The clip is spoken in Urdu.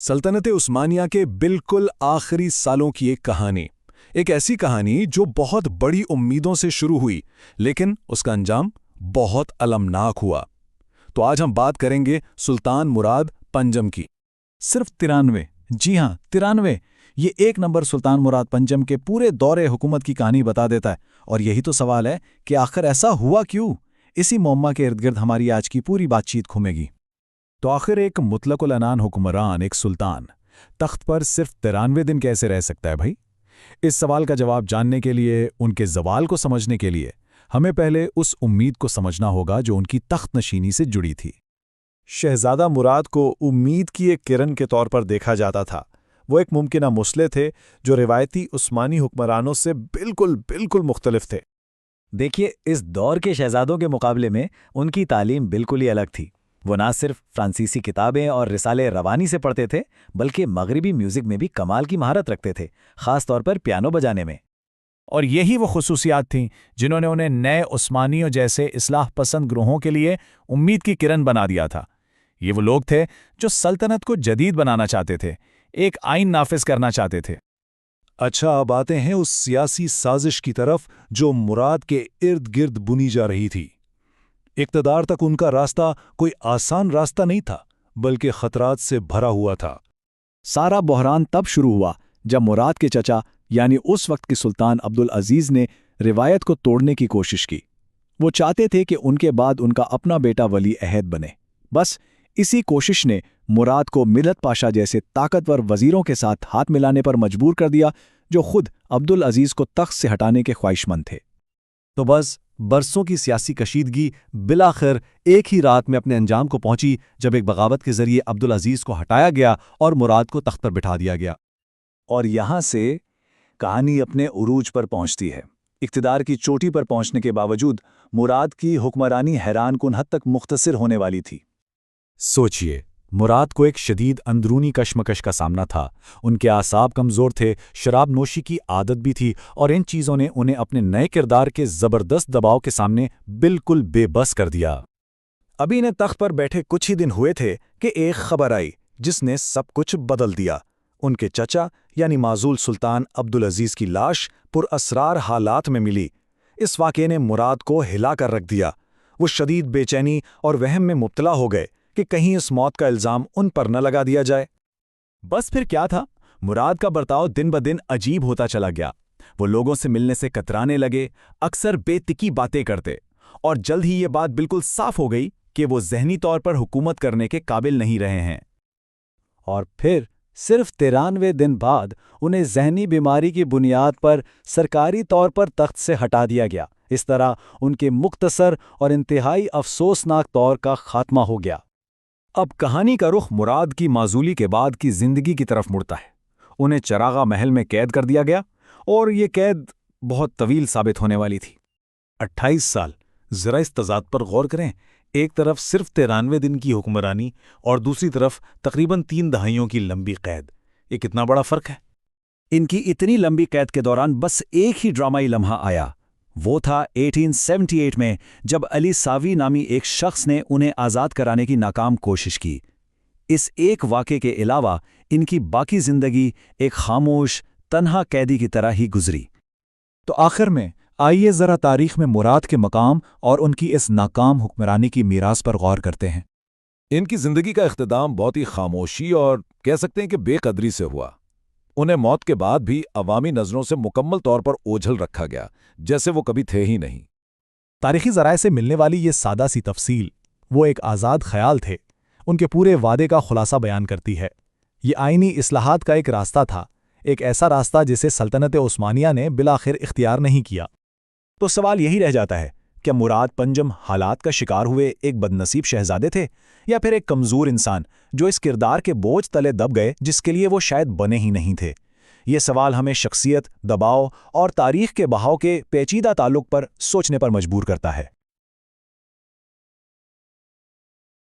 سلطنت عثمانیہ کے بالکل آخری سالوں کی ایک ایسی کہانی جو بہت بڑی امیدوں سے شروع ہوئی، لیکن اس کا انجام بہت المناک ہوا۔ تو آج ہم بات کریں گے سلطان مراد پنجم کی۔ صرف 93، جی ہاں 93، یہ ایک نمبر سلطان مراد پنجم کے پورے دور حکومت کی کہانی بتا دیتا ہے۔ اور یہی تو سوال ہے کہ آخر ایسا ہوا کیوں؟ اسی معمہ کے ارد گرد ہماری آج کی پوری بات چیت گھومے گی۔ تو آخر ایک مطلق العنان حکمران، ایک سلطان، تخت پر صرف 93 دن کیسے رہ سکتا ہے بھائی؟ اس سوال کا جواب جاننے کے لیے، ان کے زوال کو سمجھنے کے لیے، ہمیں پہلے اس امید کو سمجھنا ہوگا جو ان کی تخت نشینی سے جڑی تھی۔ شہزادہ مراد کو امید کی ایک کرن کے طور پر دیکھا جاتا تھا۔ وہ ایک ممکنہ مسئلہ تھے جو روایتی عثمانی حکمرانوں سے بالکل مختلف تھے۔ دیکھیے، اس دور کے شہزادوں کے مقابلے میں ان کی تعلیم بالکل ہی الگ تھی۔ وہ نہ صرف فرانسیسی کتابیں اور رسالے روانی سے پڑھتے تھے، بلکہ مغربی میوزک میں بھی کمال کی مہارت رکھتے تھے، خاص طور پر پیانو بجانے میں۔ اور یہی وہ خصوصیات تھیں جنہوں نے انہیں نئے عثمانیوں جیسے اصلاح پسند گروہوں کے لیے امید کی کرن بنا دیا تھا۔ یہ وہ لوگ تھے جو سلطنت کو جدید بنانا چاہتے تھے، ایک آئین نافذ کرنا چاہتے تھے۔ اچھا، اب آتے ہیں اس سیاسی سازش کی طرف جو مراد کے ارد گرد بنی جا رہی تھی۔ اقتدار تک ان کا راستہ کوئی آسان راستہ نہیں تھا، بلکہ خطرات سے بھرا ہوا تھا۔ سارا بحران تب شروع ہوا جب مراد کے چچا یعنی اس وقت کے سلطان عبدالعزیز نے روایت کو توڑنے کی کوشش کی۔ وہ چاہتے تھے کہ ان کے بعد ان کا اپنا بیٹا ولی عہد بنے۔ بس اسی کوشش نے مراد کو ملت پاشا جیسے طاقتور وزیروں کے ساتھ ہاتھ ملانے پر مجبور کر دیا، جو خود عبدالعزیز کو تخت سے ہٹانے کے خواہشمند تھے۔ تو بس برسوں کی سیاسی کشیدگی بالآخر ایک ہی رات میں اپنے انجام کو پہنچی جب ایک بغاوت کے ذریعے عبدالعزیز کو ہٹایا گیا اور مراد کو تخت پر بٹھا دیا گیا۔ اور یہاں سے کہانی اپنے عروج پر پہنچتی ہے۔ اقتدار کی چوٹی پر پہنچنے کے باوجود مراد کی حکمرانی حیران کن حد تک مختصر ہونے والی تھی۔ سوچئے، مراد کو ایک شدید اندرونی کشمکش کا سامنا تھا۔ ان کے اعصاب کمزور تھے، شراب نوشی کی عادت بھی تھی، اور ان چیزوں نے انہیں اپنے نئے کردار کے زبردست دباؤ کے سامنے بالکل بے بس کر دیا۔ ابھی انہیں تخت پر بیٹھے کچھ ہی دن ہوئے تھے کہ ایک خبر آئی جس نے سب کچھ بدل دیا۔ ان کے چچا یعنی معزول سلطان عبدالعزیز کی لاش پراسرار حالات میں ملی۔ اس واقعے نے مراد کو ہلا کر رکھ دیا۔ وہ شدید بے چینی اور وہم میں مبتلا ہو گئے کہ کہیں اس موت کا الزام ان پر نہ لگا دیا جائے۔ بس پھر کیا تھا؟ مراد کا برتاؤ دن بدن عجیب ہوتا چلا گیا۔ وہ لوگوں سے ملنے سے کترانے لگے، اکثر بے تکی باتیں کرتے، اور جلد ہی یہ بات بالکل صاف ہو گئی کہ وہ ذہنی طور پر حکومت کرنے کے قابل نہیں رہے ہیں۔ اور پھر صرف 93 دن بعد انہیں ذہنی بیماری کی بنیاد پر سرکاری طور پر تخت سے ہٹا دیا گیا۔ اس طرح ان کے مختصر اور انتہائی افسوسناک دور کا خاتمہ ہو گیا۔ اب کہانی کا رخ مراد کی معزولی کے بعد کی زندگی کی طرف مڑتا ہے۔ انہیں چراغا محل میں قید کر دیا گیا، اور یہ قید بہت طویل ثابت ہونے والی تھی۔ 28 سال۔ ذرا اس تضاد پر غور کریں، ایک طرف صرف 93 دن کی حکمرانی اور دوسری طرف تقریباً 3 دہائیوں کی لمبی قید۔ یہ کتنا بڑا فرق ہے؟ ان کی اتنی لمبی قید کے دوران بس ایک ہی ڈرامائی لمحہ آیا۔ وہ تھا 1878 میں، جب علی ساوی نامی ایک شخص نے انہیں آزاد کرانے کی ناکام کوشش کی۔ اس ایک واقعے کے علاوہ ان کی باقی زندگی ایک خاموش، تنہا قیدی کی طرح ہی گزری۔ تو آخر میں آئیے ذرا تاریخ میں مراد کے مقام اور ان کی اس ناکام حکمرانی کی میراث پر غور کرتے ہیں۔ ان کی زندگی کا اختتام بہت ہی خاموشی اور کہہ سکتے ہیں کہ بے قدری سے ہوا۔ انہیں موت کے بعد بھی عوامی نظروں سے مکمل طور پر اوجھل رکھا گیا، جیسے وہ کبھی تھے ہی نہیں۔ تاریخی ذرائع سے ملنے والی یہ سادہ سی تفصیل، وہ ایک آزاد خیال تھے، ان کے پورے وعدے کا خلاصہ بیان کرتی ہے۔ یہ آئینی اصلاحات کا ایک راستہ تھا، ایک ایسا راستہ جسے سلطنت عثمانیہ نے بالآخر اختیار نہیں کیا۔ تو سوال یہی رہ جاتا ہے، کیا مراد پنجم حالات کا شکار ہوئے ایک بدنصیب شہزادے تھے، یا پھر ایک کمزور انسان جو اس کردار کے بوجھ تلے دب گئے جس کے لیے وہ شاید بنے ہی نہیں تھے؟ یہ سوال ہمیں شخصیت، دباؤ اور تاریخ کے بہاؤ کے پیچیدہ تعلق پر سوچنے پر مجبور کرتا ہے۔